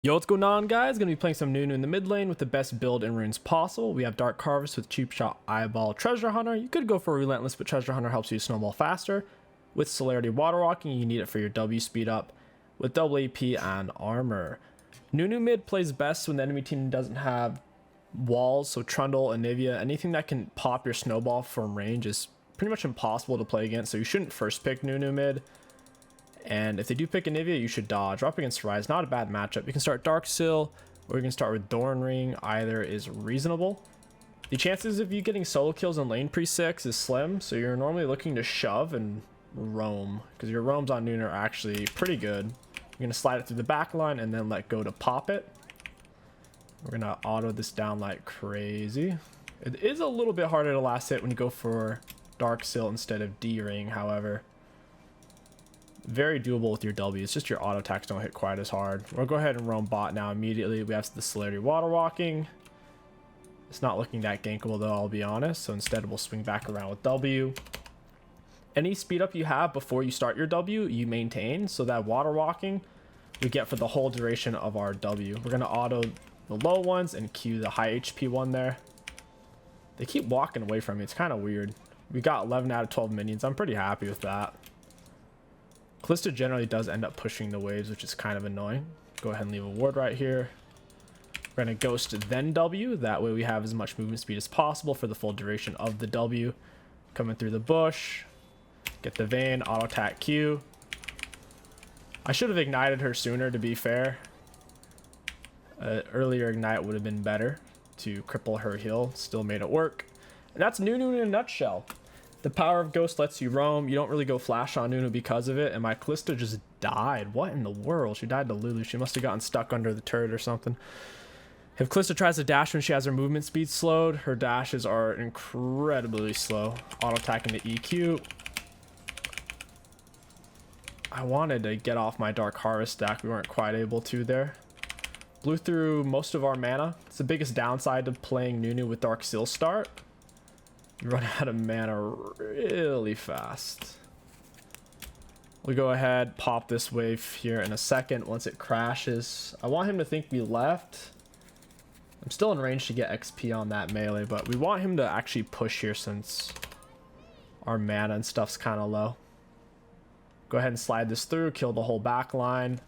Yo, what's going on, guys? Gonna be playing some Nunu in the mid lane with the best build and runes possible. We have Dark Harvest with Cheap Shot, Eyeball, Treasure Hunter. You could go for Relentless, but Treasure Hunter helps you snowball faster. With Celerity Water Walking, you need it for your W speed up. With double AP and armor. Nunu mid plays best when the enemy team doesn't have walls, so Trundle, Anivia, anything that can pop your snowball from range is pretty much impossible to play against, so you shouldn't first pick Nunu mid. And if they do pick Anivia, you should dodge. Up against Rise, not a bad matchup. You can start Darksil, or you can start with Thorn Ring. Either is reasonable. The chances of you getting solo kills in lane pre-6 is slim, so you're normally looking to shove and roam, because your roams on Nunu are actually pretty good. You're going to slide it through the back line and then let go to pop it. We're going to auto this down like crazy. It is a little bit harder to last hit when you go for Darksil instead of D-Ring, however. Very doable with your W. It's just your auto attacks don't hit quite as hard. We'll go ahead and roam bot now immediately. We have the Celerity Water Walking. It's not looking that gankable though, I'll be honest. So instead we'll swing back around with W. Any speed up you have before you start your W, you maintain. So that Water Walking we get for the whole duration of our W. We're going to auto the low ones and Q the high HP one there. They keep walking away from me. It's kind of weird. We got 11 out of 12 minions. I'm pretty happy with that. Callista generally does end up pushing the waves, which is kind of annoying. Go ahead and leave a ward right here. We're going to ghost then W. That way we have as much movement speed as possible for the full duration of the W. Coming through the bush. Get the Vayne, auto attack Q. I should have ignited her sooner, to be fair. Earlier ignite would have been better to cripple her heal. Still made it work. And that's Nunu in a nutshell. The power of Ghost lets you roam. You don't really go flash on Nunu because of it. And my Callista just died. What in the world? She died to Lulu. She must have gotten stuck under the turret or something. If Callista tries to dash when she has her movement speed slowed, her dashes are incredibly slow. Auto attacking the EQ. I wanted to get off my Dark Harvest stack. We weren't quite able to there. Blew through most of our mana. It's the biggest downside to playing Nunu with Darksil start. You run out of mana really fast. We'll go ahead, pop this wave here in a second once it crashes. I want him to think we left. I'm still in range to get XP on that melee, but we want him to actually push here since our mana and stuff's kind of low. Go ahead and slide this through, kill the whole back line.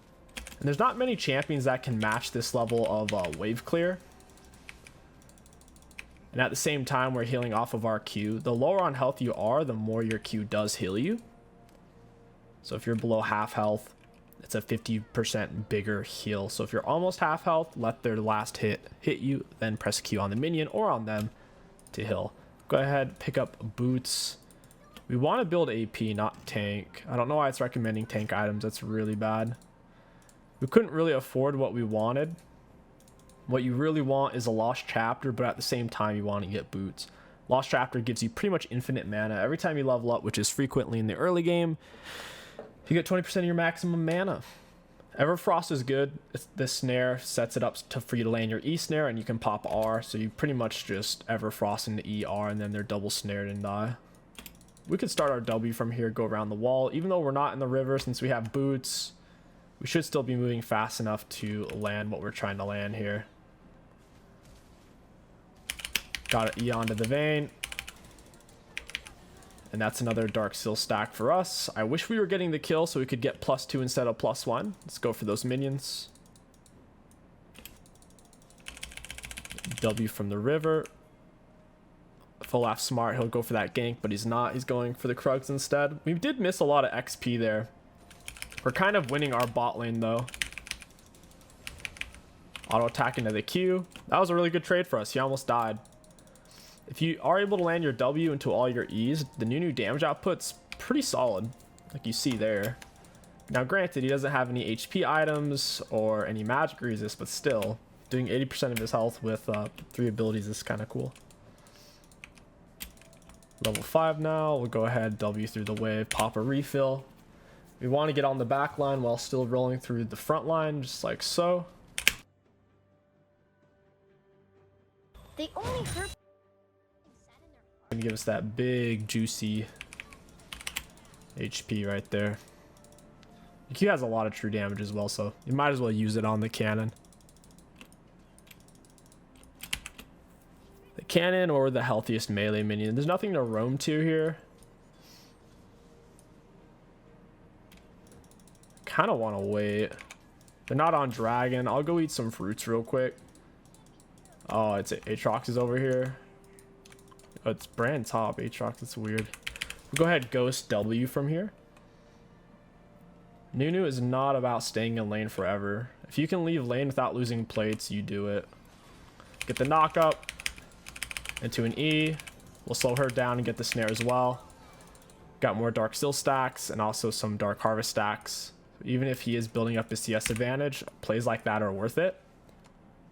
And there's not many champions that can match this level of wave clear. And at the same time, we're healing off of our Q. The lower on health you are, the more your Q does heal you. So if you're below half health, it's a 50% bigger heal. So if you're almost half health, let their last hit you, then press Q on the minion or on them to heal. Go ahead, pick up boots. We want to build AP, not tank. I don't know why it's recommending tank items. That's really bad. We couldn't really afford what we wanted. What you really want is a Lost Chapter, but at the same time you want to get boots. Lost Chapter gives you pretty much infinite mana. Every time you level up, which is frequently in the early game, you get 20% of your maximum mana. Everfrost is good. The snare sets it up for you to land your E snare, and you can pop R, so you pretty much just Everfrost into ER, and then they're double snared and die. We could start our W from here, go around the wall. Even though we're not in the river, since we have boots, we should still be moving fast enough to land what we're trying to land here. Got an E onto the Vayne. And that's another Darksil stack for us. I wish we were getting the kill so we could get +2 instead of +1. Let's go for those minions. W from the river. If Olaf's smart, he'll go for that gank, but he's not. He's going for the Krugs instead. We did miss a lot of XP there. We're kind of winning our bot lane though. Auto attack into the Q. That was a really good trade for us. He almost died. If you are able to land your W into all your E's, the Nunu damage output's pretty solid, like you see there. Now granted, he doesn't have any HP items or any magic resist, but still, doing 80% of his health with 3 abilities is kind of cool. Level 5 now. We'll go ahead, W through the wave, pop a refill. We want to get on the back line while still rolling through the front line, just like so. They only hurt. And give us that big juicy HP right there. Q has a lot of true damage as well, so you might as well use it on the cannon. the cannon or the healthiest melee minion. There's nothing to roam to here. Kind of want to wait. They're not on dragon. I'll go eat some fruits real quick. Oh, it's Aatrox is over here. Oh, it's brand top Aatrox. That's weird. We'll go ahead ghost W from here. Nunu is not about staying in lane forever. If you can leave lane without losing plates, you do it. Get the knock up into an E. We'll slow her down and get the snare as well. Got more Dark Steel stacks and also some Dark Harvest stacks. Even if he is building up his CS advantage, plays like that are worth it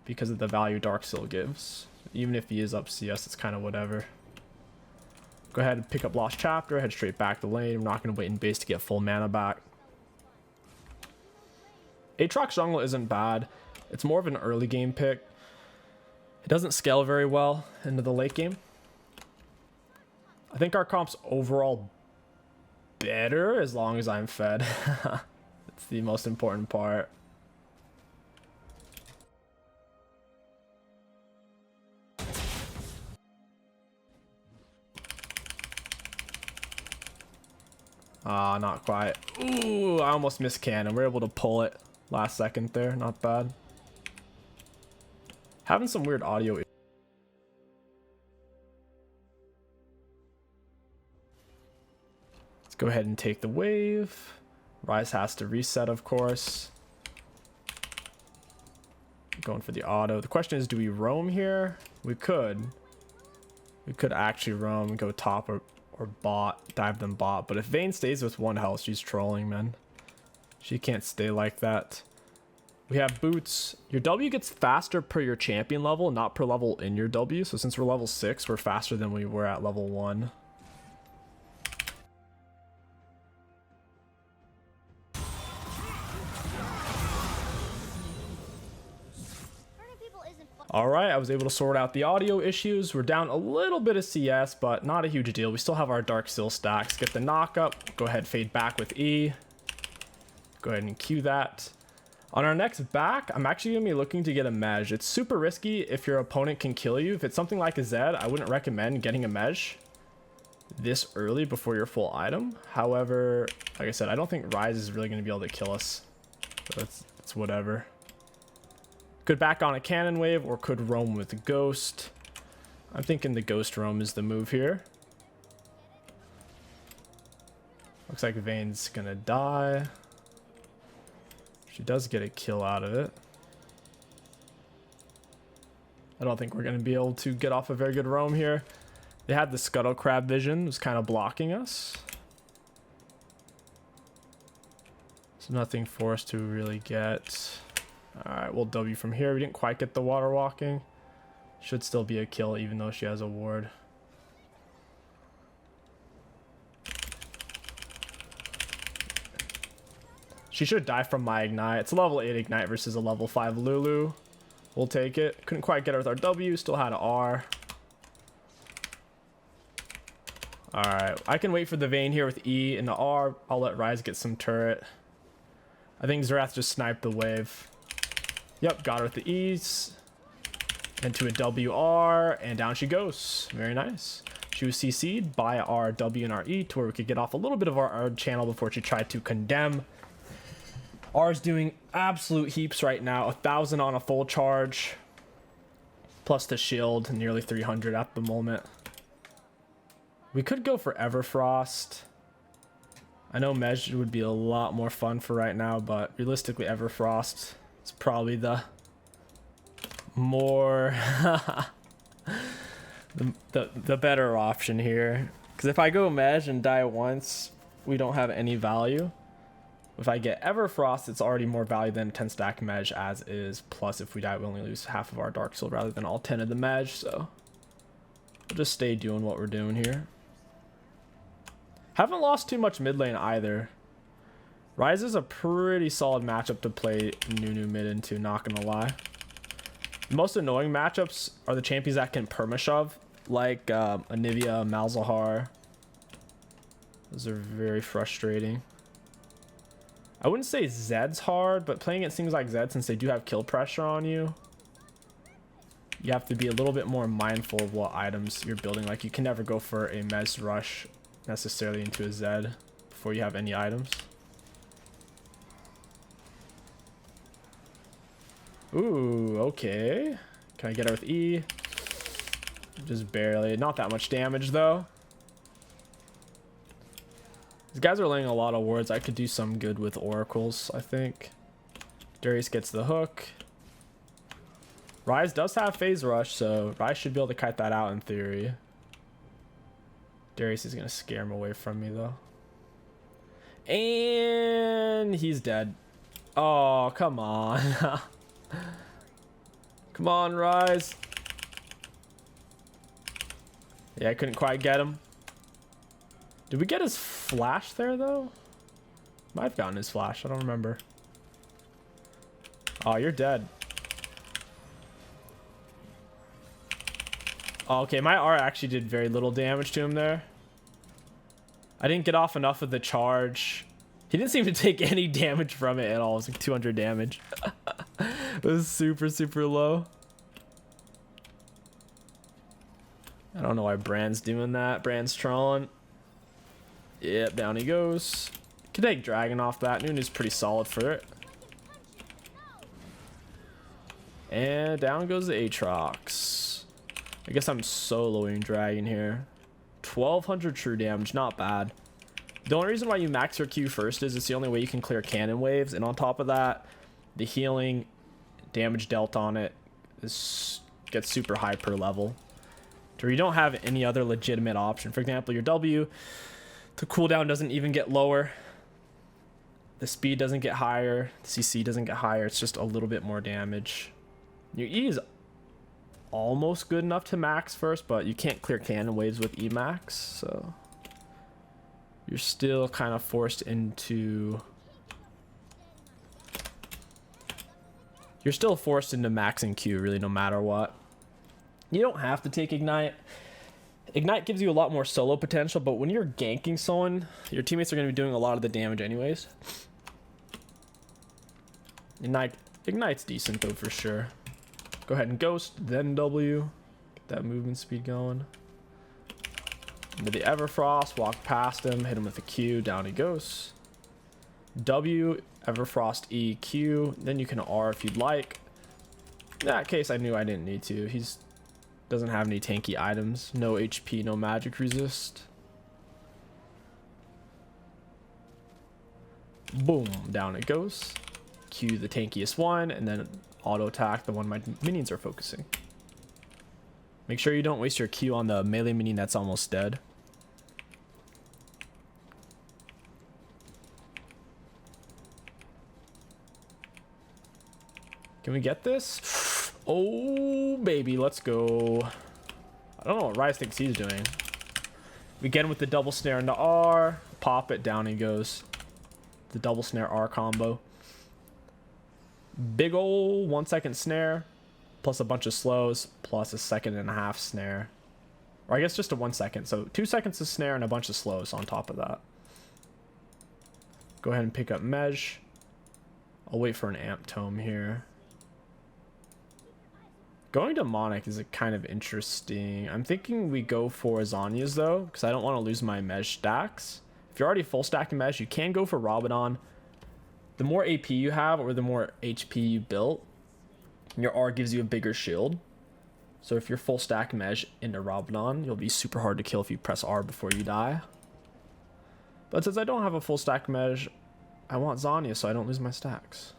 because of the value Dark Steel gives. Even if he is up CS, it's kind of whatever. Go ahead and pick up Lost Chapter, head straight back to lane. I'm not going to wait in base to get full mana back. Aatrox jungle isn't bad. It's more of an early game pick. It doesn't scale very well into the late game. I think our comp's overall better as long as I'm fed. That's the most important part. Ah, not quite. Ooh, I almost missed cannon. We're able to pull it last second there. Not bad. Having some weird audio. Let's go ahead and take the wave. Rise has to reset, of course. Going for the auto. The question is, do we roam here? We could. We could actually roam, go top or bot, dive them bot. But if Vayne stays with 1 health, she's trolling, man. She can't stay like that. We have boots. Your W gets faster per your champion level, not per level in your W. So since we're level 6, we're faster than we were at level 1. Alright, I was able to sort out the audio issues. We're down a little bit of CS, but not a huge deal. We still have our Dark Steel stacks. Get the knock up. Go ahead, fade back with E. Go ahead and Q that. On our next back, I'm actually going to be looking to get a Mej. It's super risky if your opponent can kill you. If it's something like a Zed, I wouldn't recommend getting a Mej this early before your full item. However, like I said, I don't think Rise is really going to be able to kill us. So it's whatever. Could back on a cannon wave or could roam with a ghost. I'm thinking the ghost roam is the move here. Looks like Vayne's gonna die. She does get a kill out of it. I don't think we're gonna be able to get off a very good roam here. They had the scuttle crab vision, was kind of blocking us. So nothing for us to really get. Alright, we'll W from here. We didn't quite get the water walking. Should still be a kill even though she has a ward. She should die from my ignite. It's a level 8 ignite versus a level 5 Lulu. We'll take it. Couldn't quite get her with our W. Still had an R. Alright, I can wait for the Vayne here with E and the R. I'll let Rise get some turret. I think Xerath just sniped the wave. Yep, got her with the E's. Into a WR, and down she goes. Very nice. She was CC'd by our W and our E to where we could get off a little bit of our R channel before she tried to condemn. R is doing absolute heaps right now. 1,000 on a full charge. Plus the shield, nearly 300 at the moment. We could go for Everfrost. I know Mej would be a lot more fun for right now, but realistically Everfrost is probably the more the better option here. Because if I go Mej and die once, we don't have any value. If I get Everfrost, it's already more value than 10 stack Mej as is. Plus if we die, we only lose half of our Dark Soul rather than all 10 of the Mej. So we'll just stay doing what we're doing here. Haven't lost too much mid lane either. Ryze is a pretty solid matchup to play Nunu mid into, not gonna lie. The most annoying matchups are the champions that can perma-shove, like Anivia, Malzahar. Those are very frustrating. I wouldn't say Zed's hard, but playing it seems like Zed since they do have kill pressure on you. you have to be a little bit more mindful of what items you're building. Like, you can never go for a Mez rush necessarily into a Zed before you have any items. Ooh, okay. Can I get her with E? Just barely. Not that much damage, though. These guys are laying a lot of wards. I could do some good with oracles, I think. Darius gets the hook. Ryze does have phase rush, so Ryze should be able to kite that out in theory. Darius is going to scare him away from me, though. And he's dead. Oh, come on. Come on, Ryze. Yeah, I couldn't quite get him. Did we get his flash there, though? Might have gotten his flash. I don't remember. Oh, you're dead. Oh, okay, my R actually did very little damage to him there. I didn't get off enough of the charge. He didn't seem to take any damage from it at all. It was like 200 damage. It was super, super low. I don't know why Brand's doing that. Brand's trolling. Yep, down he goes. Could take Dragon off that. Nunu's pretty solid for it. And down goes the Aatrox. I guess I'm soloing Dragon here. 1200 true damage, not bad. The only reason why you max your Q first is it's the only way you can clear cannon waves, and on top of that, the healing damage dealt on it gets super high per level. So you don't have any other legitimate option. For example, your W, the cooldown doesn't even get lower. The speed doesn't get higher. The CC doesn't get higher. It's just a little bit more damage. Your E is almost good enough to max first, but you can't clear cannon waves with E max, so you're still kind of forced into... You're still forced into maxing Q, really, no matter what. You don't have to take Ignite. Ignite gives you a lot more solo potential, but when you're ganking someone, your teammates are going to be doing a lot of the damage anyways. Ignite's decent, though, for sure. Go ahead and Ghost, then W. Get that movement speed going. Into the Everfrost, walk past him, hit him with a Q, down he goes. W, Everfrost, E, Q. Then you can R if you'd like. In that case, I knew I didn't need to. He's doesn't have any tanky items. No HP, no magic resist. Boom, down it goes. Q the tankiest one, and then auto attack the one my minions are focusing. Make sure you don't waste your Q on the melee minion that's almost dead. Can we get this? Oh, baby, let's go. I don't know what Ryze thinks he's doing. We get him with the double snare into R. Pop it, down he goes. The double snare R combo. Big ol' 1 second snare. Plus a bunch of slows. Plus a 1.5 snare. Or I guess just a 1 second. So 2 seconds of snare and a bunch of slows on top of that. Go ahead and pick up Mesh. I'll wait for an amp tome here. Going to Demonic is a kind of interesting. I'm thinking we go for Zhonya's though, because I don't want to lose my Mesh stacks. If you're already full stacking Mesh, you can go for Rabadon. The more AP you have, or the more HP you built, your R gives you a bigger shield. So if you're full stack Mesh into Rabadon, you'll be super hard to kill if you press R before you die. But since I don't have a full stack Mesh, I want Zhonya so I don't lose my stacks.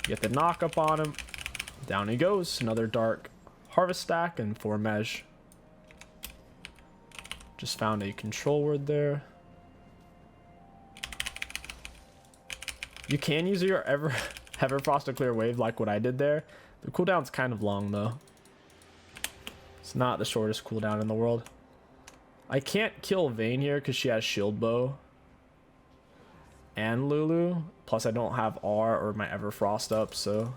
Get the knock up on him. Down he goes. Another dark harvest stack and 4 Mesh. Just found a control word there. You can use your Everfrost to clear wave like what I did there. The cooldown's kind of long though. It's not the shortest cooldown in the world. I can't kill Vayne here because she has shield bow and Lulu. Plus I don't have R or my Everfrost up, so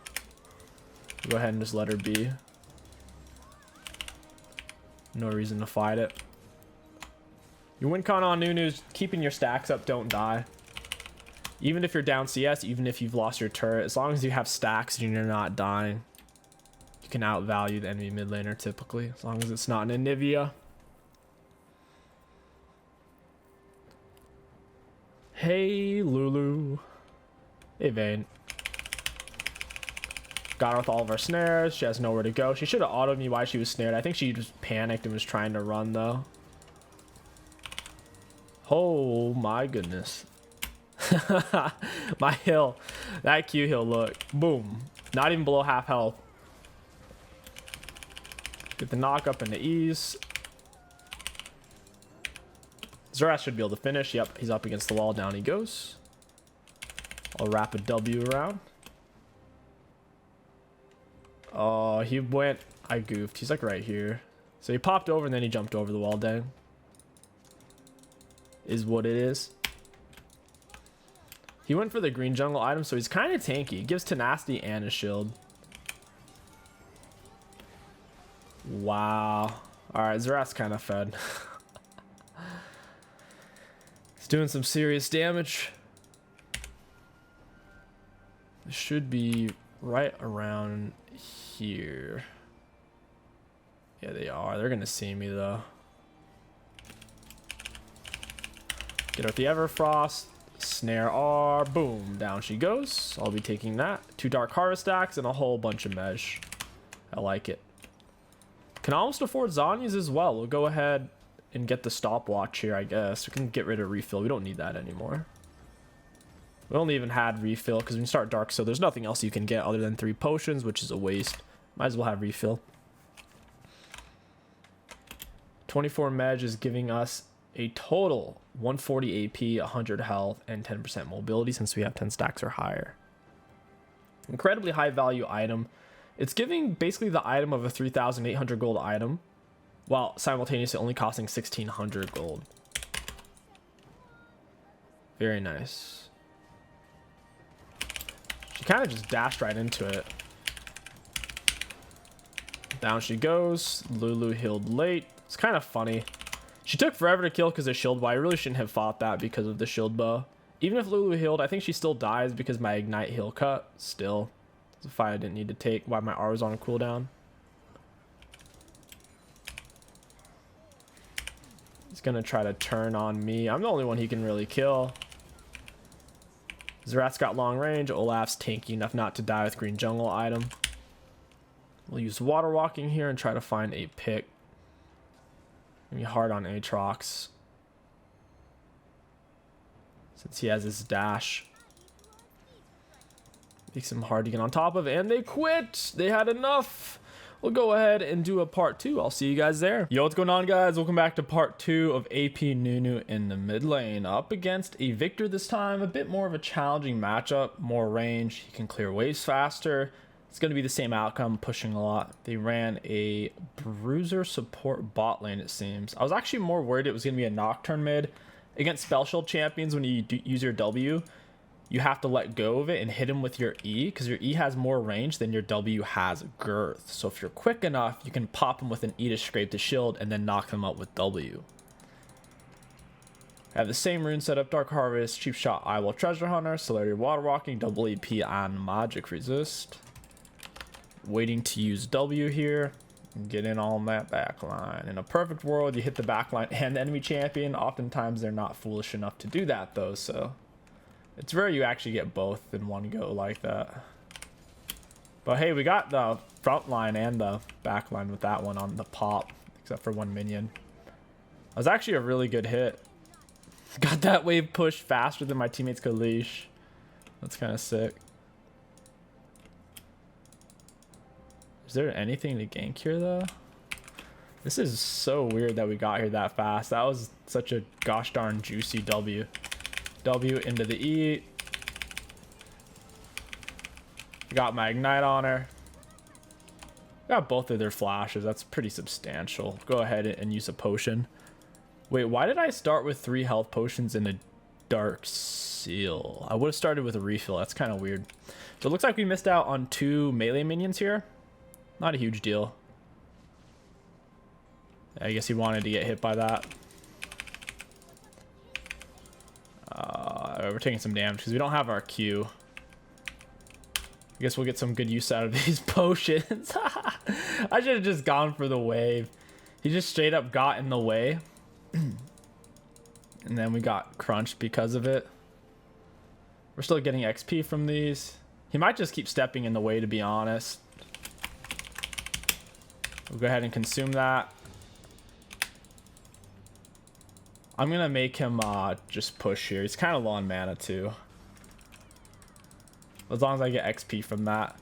go ahead and just let her be. No reason to fight it. Your win con on Nunu's keeping your stacks up, don't die. Even if you're down CS, even if you've lost your turret, as long as you have stacks and you're not dying, You can outvalue the enemy mid laner typically, as long as it's not an Anivia. Hey, Lulu. Hey, Vayne. Got her with all of her snares. She has nowhere to go. She should have autoed me while she was snared. I think she just panicked and was trying to run, though. Oh, my goodness. My heal. That Q heal, look. Boom. Not even below half health. Get the knock up into ease. Xerath should be able to finish. Yep, he's up against the wall. Down he goes. I'll wrap a W around. Oh, he went... I goofed. He's like right here. So he popped over and then he jumped over the wall. Dang. Is what it is. He went for the green jungle item, so he's kind of tanky. He gives tenacity and a shield. Wow. Alright, Xerath's kind of fed. He's doing some serious damage. It should be right around here. Yeah, they are. They're going to see me, though. Get out the Everfrost. Snare R. Boom. Down she goes. I'll be taking that. 2 Dark Harvest stacks and a whole bunch of mesh. I like it. Can almost afford Zhonya's as well. We'll go ahead and get the stopwatch here, I guess. We can get rid of refill. We don't need that anymore. We only even had refill because when you start dark, so there's nothing else you can get other than 3 potions, which is a waste. Might as well have refill. 24 Meg is giving us a total 140 AP, 100 health, and 10% mobility since we have 10 stacks or higher. Incredibly high value item. It's giving basically the item of a 3,800 gold item while simultaneously only costing 1,600 gold. Very nice. She kind of just dashed right into it. Down she goes. Lulu healed late. It's kind of funny. She took forever to kill because of shield bow. I really shouldn't have fought that because of the shield bow. Even if Lulu healed, I think she still dies because my ignite heal cut. Still. It's a fight I didn't need to take while my R was on a cooldown. He's going to try to turn on me. I'm the only one he can really kill. Xerath's got long range. Olaf's tanky enough not to die with green jungle item. We'll use water walking here and try to find a pick. Gonna be hard on Aatrox since he has his dash. Makes him hard to get on top of, and they quit. They had enough. We'll go ahead and do a part 2. I'll see you guys there. Yo, what's going on, guys? Welcome back to part 2 of AP Nunu in the mid lane. Up against a Victor this time. A bit more of a challenging matchup. More range. He can clear waves faster. It's going to be the same outcome, pushing a lot. They ran a bruiser support bot lane, it seems. I was actually more worried it was going to be a Nocturne mid. Against Spell Shield champions, when you use your W, you have to let go of it and hit him with your E, because your E has more range than your W has girth. So if you're quick enough, you can pop him with an E to scrape the shield and then knock them out with W. I have the same rune setup: Dark Harvest, Cheap Shot, Eyeball Treasure Hunter, Celerity Water Walking, double AP on Magic Resist. Waiting to use W here and get in on that back line. In a perfect world, you hit the back line and the enemy champion. Oftentimes they're not foolish enough to do that though, so it's rare you actually get both in one go like that. But hey, we got the front line and the back line with that one on the pop, except for one minion. That was actually a really good hit. Got that wave pushed faster than my teammates could leash. That's kind of sick. Is there anything to gank here though? This is so weird that we got here that fast. That was such a gosh darn juicy W. W into the E. Got my ignite on her. Got both of their flashes. That's pretty substantial. Go ahead and use a potion. Wait, why did I start with 3 health potions in a dark seal? I would have started with a refill. That's kind of weird. So it looks like we missed out on 2 melee minions here. Not a huge deal. I guess he wanted to get hit by that. We're taking some damage because we don't have our Q. I guess we'll get some good use out of these potions. I should have just gone for the wave. He just straight up got in the way. And then we got crunched because of it. We're still getting XP from these. He might just keep stepping in the way, to be honest. We'll go ahead and consume that. I'm gonna make him just push here. He's kind of low on mana too. As long as I get XP from that.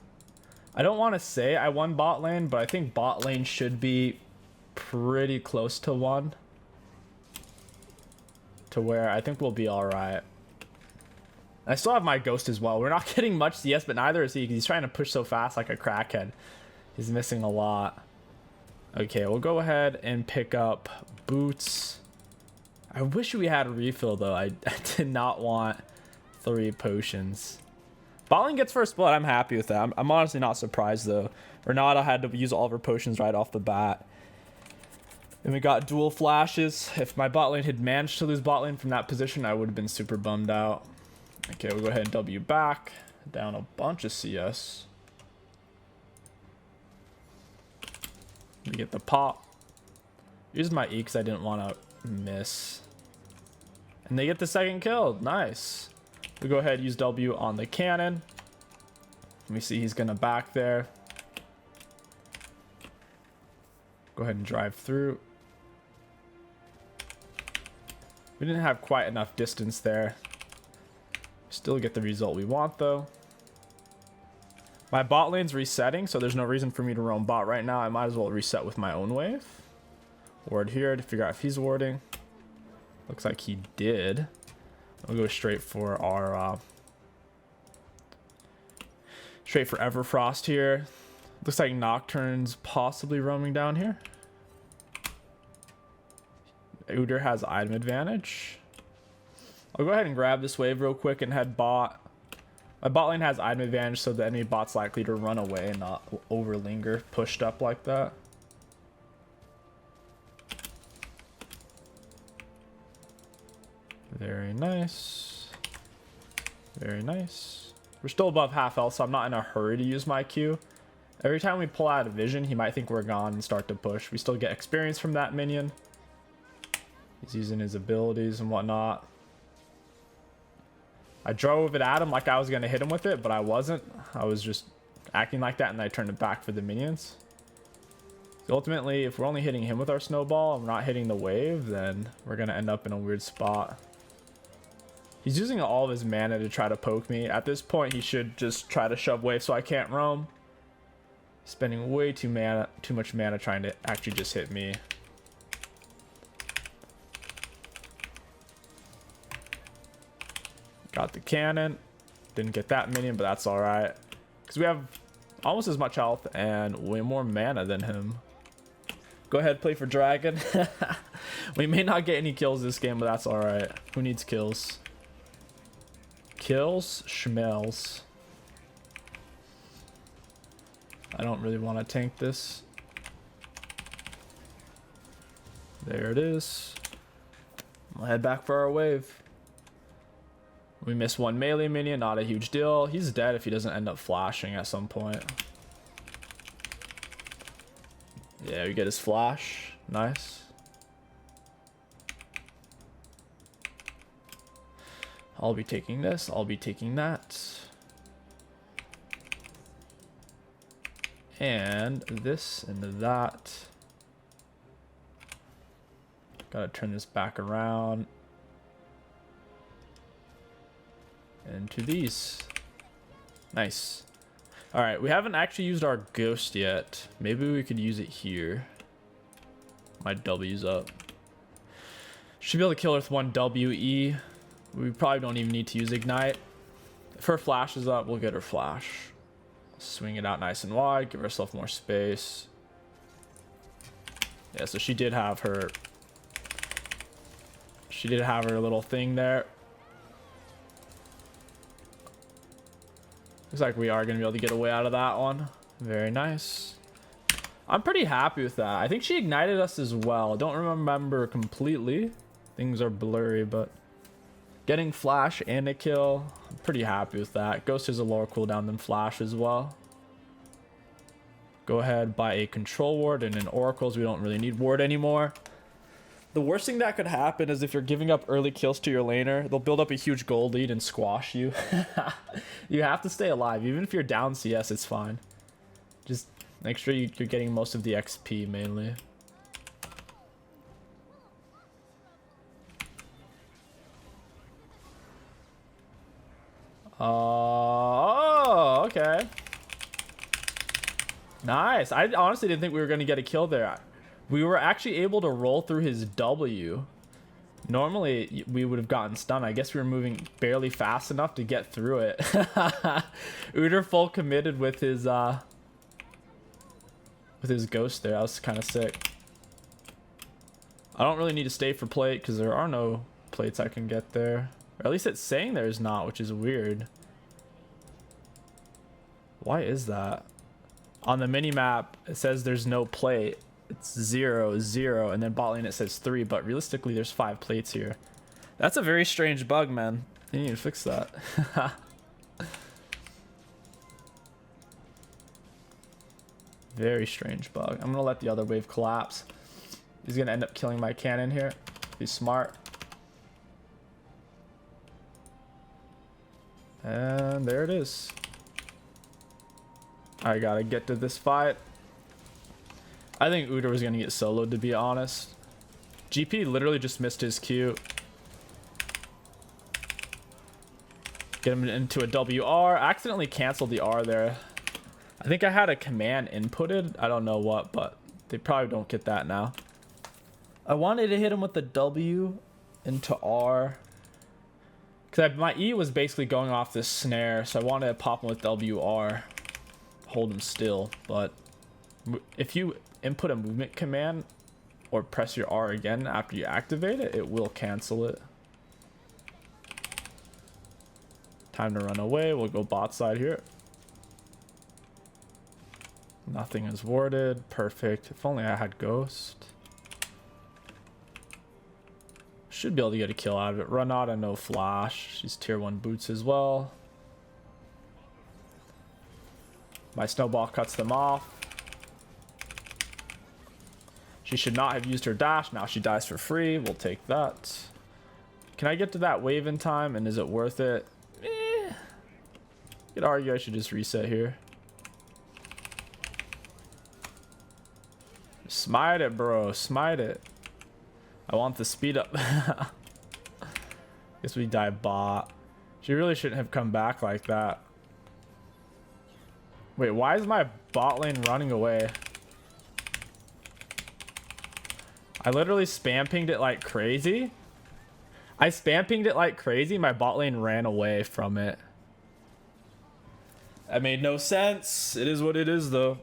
I don't want to say I won bot lane, but I think bot lane should be pretty close to 1. To where I think we'll be alright. I still have my ghost as well. We're not getting much CS, but neither is he. He's trying to push so fast like a crackhead. He's missing a lot. Okay, we'll go ahead and pick up boots. I wish we had a refill though. I did not want 3 potions. Botling gets first blood. I'm happy with that. I'm honestly not surprised though. Renata had to use all of her potions right off the bat. And we got dual flashes. If my bot lane had managed to lose bot lane from that position, I would have been super bummed out. Okay, we'll go ahead and W back. Down a bunch of CS. We get the pop. Use my E because I didn't want to miss. And they get the second kill. Nice. We go ahead and use W on the cannon. Let me see, he's going to back there. Go ahead and drive through. We didn't have quite enough distance there. Still get the result we want though. My bot lane's resetting, so there's no reason for me to roam bot right now. I might as well reset with my own wave. Ward here to figure out if he's warding. Looks like he did. We'll go straight for our straight for Everfrost here. Looks like Nocturne's possibly roaming down here. Udyr has item advantage. I'll go ahead and grab this wave real quick and head bot. My bot lane has item advantage, so the enemy bot's likely to run away and not over linger pushed up like that. Very nice. Very nice. We're still above half health, so I'm not in a hurry to use my Q. Every time we pull out a vision, he might think we're gone and start to push. We still get experience from that minion. He's using his abilities and whatnot. I drove it at him like I was going to hit him with it, but I wasn't. I was just acting like that, and I turned it back for the minions. So ultimately, if we're only hitting him with our snowball and we're not hitting the wave, then we're going to end up in a weird spot. He's using all of his mana to try to poke me. At this point, he should just try to shove wave so I can't roam. Spending way too much mana trying to actually just hit me. Got the cannon. Didn't get that minion, but that's alright. Because we have almost as much health and way more mana than him. Go ahead, play for dragon. We may not get any kills this game, but that's alright. Who needs kills? Kills? Schmells. I don't really want to tank this. There it is. I'll head back for our wave. We missed one melee minion, not a huge deal. He's dead if he doesn't end up flashing at some point. Yeah, we get his flash. Nice. I'll be taking this. I'll be taking that. And this and that. Gotta turn this back around. Into these. Nice. Alright, we haven't actually used our ghost yet. Maybe we could use it here. My W's up. Should be able to kill her with one WE. We probably don't even need to use ignite. If her flash is up, we'll get her flash. Swing it out nice and wide, give herself more space. Yeah, so she did have her little thing there. Looks like we are going to be able to get away out of that one. Very nice. I'm pretty happy with that. I think she ignited us as well. Don't remember completely. Things are blurry, but Getting flash and a kill, I'm pretty happy with that. Ghost is a lower cooldown than flash as well. Go ahead, buy a control ward and an oracles. We don't really need ward anymore. The worst thing that could happen is if you're giving up early kills to your laner, they'll build up a huge gold lead and squash you. You have to stay alive. Even if you're down CS, it's fine. Just make sure you're getting most of the XP mainly. Oh, okay. Nice. I honestly didn't think we were going to get a kill there. We were actually able to roll through his W. Normally, we would have gotten stunned. I guess we were moving barely fast enough to get through it. Uter full committed with his ghost there. That was kind of sick. I don't really need to stay for plate because there are no plates I can get there. Or at least it's saying there's not, which is weird. Why is that? On the mini map, it says there's no plate. It's 0, 0, and then bot lane it says 3, but realistically there's 5 plates here. That's a very strange bug, man. You need to fix that. Very strange bug. I'm gonna let the other wave collapse. He's gonna end up killing my cannon here. Be smart. And there it is. I gotta get to this fight. I think Uter was gonna get soloed, to be honest. GP literally just missed his Q. Get him into a WR. I accidentally canceled the R there. I think I had a command inputted. I don't know what, but they probably don't get that now. I wanted to hit him with the W into R. Because my E was basically going off this snare, so I wanted to pop him with WR. Hold him still, but if you input a movement command or press your R again after you activate it, it will cancel it. Time to run away. We'll go bot side here. Nothing is warded. Perfect. If only I had ghost. Should be able to get a kill out of it. Renata, no flash. She's tier 1 boots as well. My snowball cuts them off. She should not have used her dash. Now she dies for free. We'll take that. Can I get to that wave in time? And is it worth it? Eh. Could argue I should just reset here. Smite it, bro. Smite it. I want the speed up. Guess we die bot. She really shouldn't have come back like that. Wait, why is my bot lane running away? I literally spam pinged it like crazy. I spam pinged it like crazy. My bot lane ran away from it. That made no sense. It is what it is, though.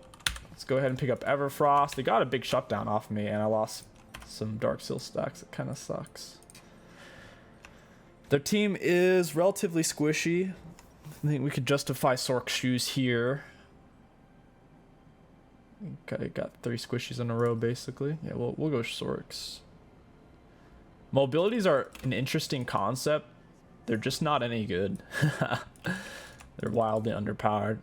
Let's go ahead and pick up Everfrost. They got a big shutdown off me, and I lost some Dark Seal stacks. It kind of sucks. Their team is relatively squishy. I think we could justify Sork's shoes here. Okay, got 3 squishies in a row, basically. Yeah, we'll go Sorks. Mobilities are an interesting concept. They're just not any good. They're wildly underpowered.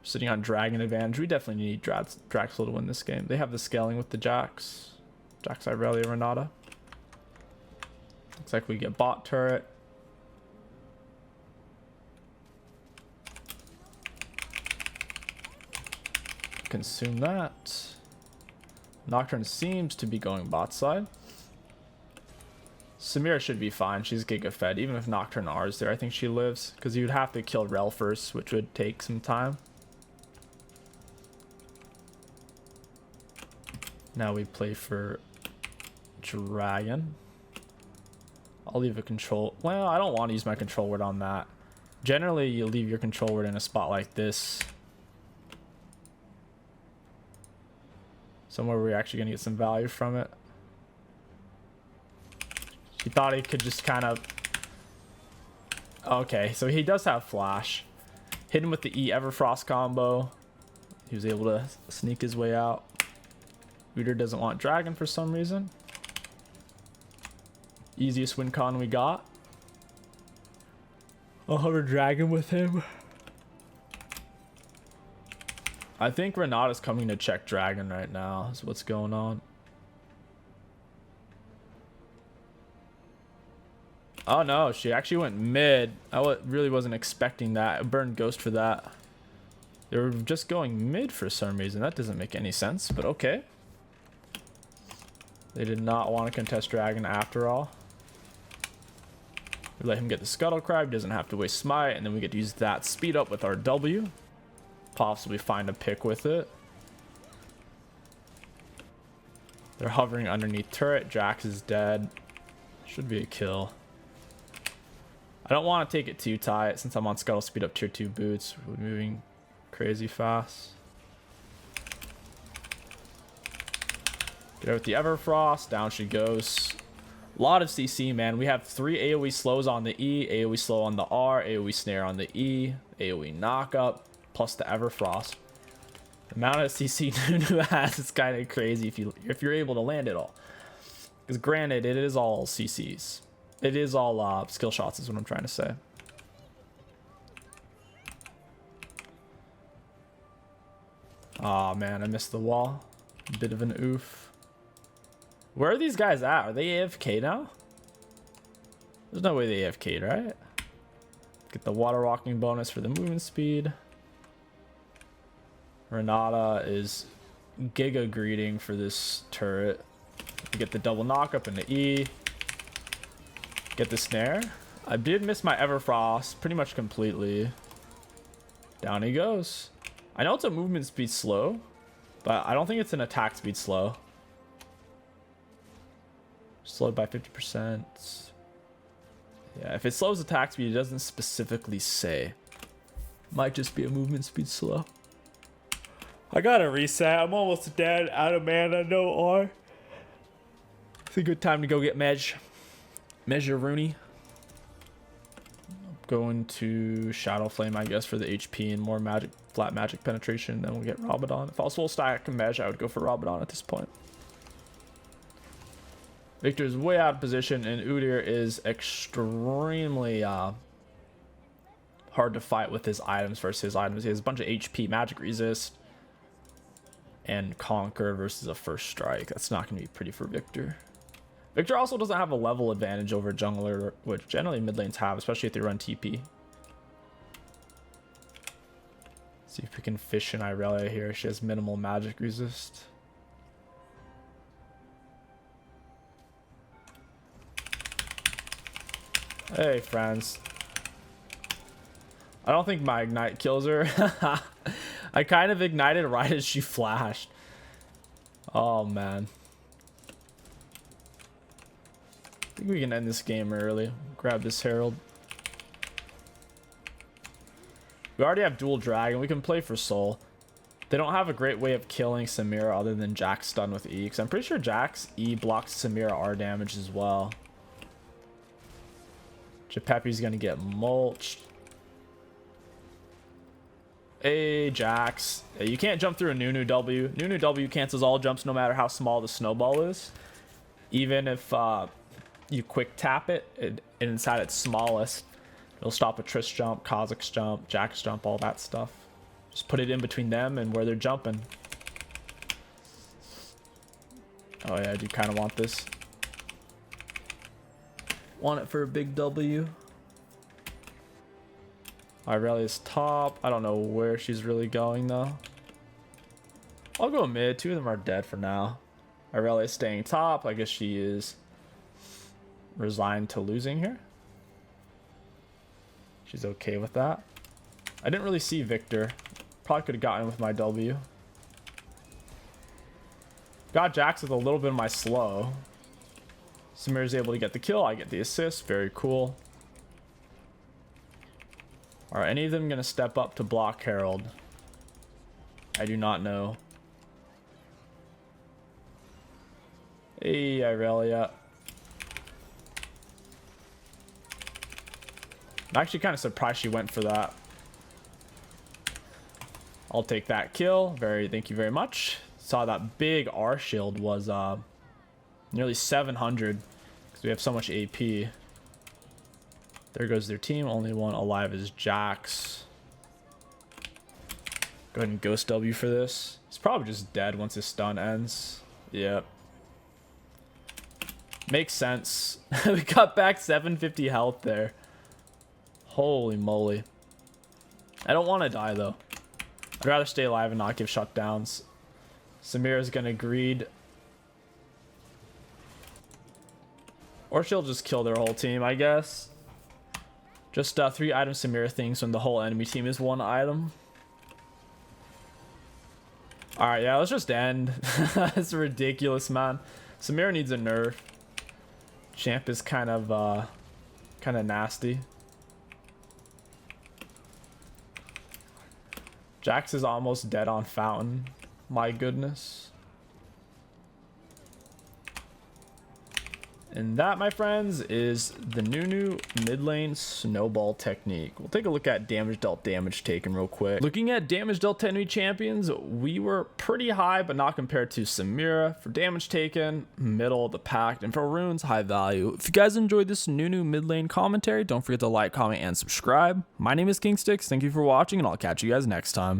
Sitting on Dragon advantage. We definitely need Draxel to win this game. They have the scaling with the Jax. Jax, Irelia, Renata. Looks like we get bot turret. Consume that. Nocturne seems to be going bot side. Samira should be fine. She's Giga fed. Even if Nocturne R is there, I think she lives. Because you'd have to kill Rel first, which would take some time. Now we play for Dragon. I'll leave a control. Well, I don't want to use my control word on that. Generally, you leave your control word in a spot like this. Somewhere where you're actually going to get some value from it. He thought he could just kind of... Okay, so he does have flash. Hit him with the E Everfrost combo. He was able to sneak his way out. Uter doesn't want Dragon for some reason. Easiest win con we got. I'll have a dragon with him. I think Renata's coming to check dragon right now is what's going on. Oh no, she actually went mid. I really wasn't expecting that. I burned ghost for that. They were just going mid for some reason. That doesn't make any sense, but okay. They did not want to contest dragon after all. We let him get the scuttle crab. He doesn't have to waste smite, and then we get to use that speed up with our W. Possibly find a pick with it. They're hovering underneath turret. Jax is dead. Should be a kill. I don't want to take it too tight since I'm on scuttle speed up tier 2 boots. We're moving crazy fast. Get out with the Everfrost. Down she goes. A lot of CC, man. We have 3 AoE slows on the E, AoE slow on the R, AoE snare on the E, AoE knockup, plus the Everfrost. The amount of CC Nunu has is kind of crazy if you're able to land it all. Because granted, it is all CCs. It is all skill shots is what I'm trying to say. Aw, man, I missed the wall. Bit of an oof. Where are these guys at? Are they AFK now? There's no way they AFK'd, right? Get the water walking bonus for the movement speed. Renata is giga greeting for this turret. You get the double knock up and the E. Get the snare. I did miss my Everfrost pretty much completely. Down he goes. I know it's a movement speed slow, but I don't think it's an attack speed slow. Slowed by 50%. Yeah, if it slows attack speed, it doesn't specifically say. Might just be a movement speed slow. I gotta reset. I'm almost dead. Out of mana, no R. It's a good time to go get Measure Rooney. Going to Shadow Flame, I guess, for the HP and more magic, flat magic penetration. Then we'll get Rabadon. If I was full stack and Measure, I would go for Rabadon at this point. Victor's way out of position, and Udyr is extremely hard to fight with his items versus his items. He has a bunch of HP, magic resist, and Conquer versus a first strike. That's not going to be pretty for Victor. Victor also doesn't have a level advantage over jungler, which generally mid lanes have, especially if they run TP. See if we can fish in Irelia here. She has minimal magic resist. Hey, friends. I don't think my ignite kills her. I kind of ignited right as she flashed. Oh, man. I think we can end this game early. Grab this Herald. We already have dual dragon. We can play for soul. They don't have a great way of killing Samira other than Jax stun with E. Because I'm pretty sure Jax E blocks Samira R damage as well. Japepi's gonna get mulched. Hey, Jax. You can't jump through a Nunu W. Nunu W cancels all jumps no matter how small the snowball is. Even if you quick tap it, and inside its smallest, it'll stop a Triss jump, Kha'Zix jump, Jax jump, all that stuff. Just put it in between them and where they're jumping. Oh yeah, I do kind of want this. Want it for a big W. Irelia's top. I don't know where she's really going though. I'll go mid. 2 of them are dead for now. Irelia's staying top. I guess she is resigned to losing here. She's okay with that. I didn't really see Victor. Probably could have gotten with my W. Got Jax with a little bit of my slow. Samira's able to get the kill. I get the assist. Very cool. Are any of them going to step up to block Herald? I do not know. Hey, Irelia. I'm actually kind of surprised she went for that. I'll take that kill. Thank you very much. Saw that big R shield was nearly 700. because we have so much AP. There goes their team. Only one alive is Jax. Go ahead and Ghost W for this. He's probably just dead once his stun ends. Yep. Makes sense. We got back 750 health there. Holy moly. I don't want to die though. I'd rather stay alive and not give shutdowns. Samira's gonna greed. Or she'll just kill their whole team, I guess. Just 3 item Samira things when the whole enemy team is 1 item. Alright, yeah, let's just end. That's ridiculous, man. Samira needs a nerf. Champ is kind of nasty. Jax is almost dead on Fountain. My goodness. And that, my friends, is the Nunu mid lane snowball technique. We'll take a look at damage dealt, damage taken real quick. Looking at damage dealt to enemy champions, we were pretty high, but not compared to Samira. For damage taken, middle of the pack, and for runes, high value. If you guys enjoyed this Nunu mid lane commentary, don't forget to like, comment, and subscribe. My name is Kingsticks. Thank you for watching, and I'll catch you guys next time.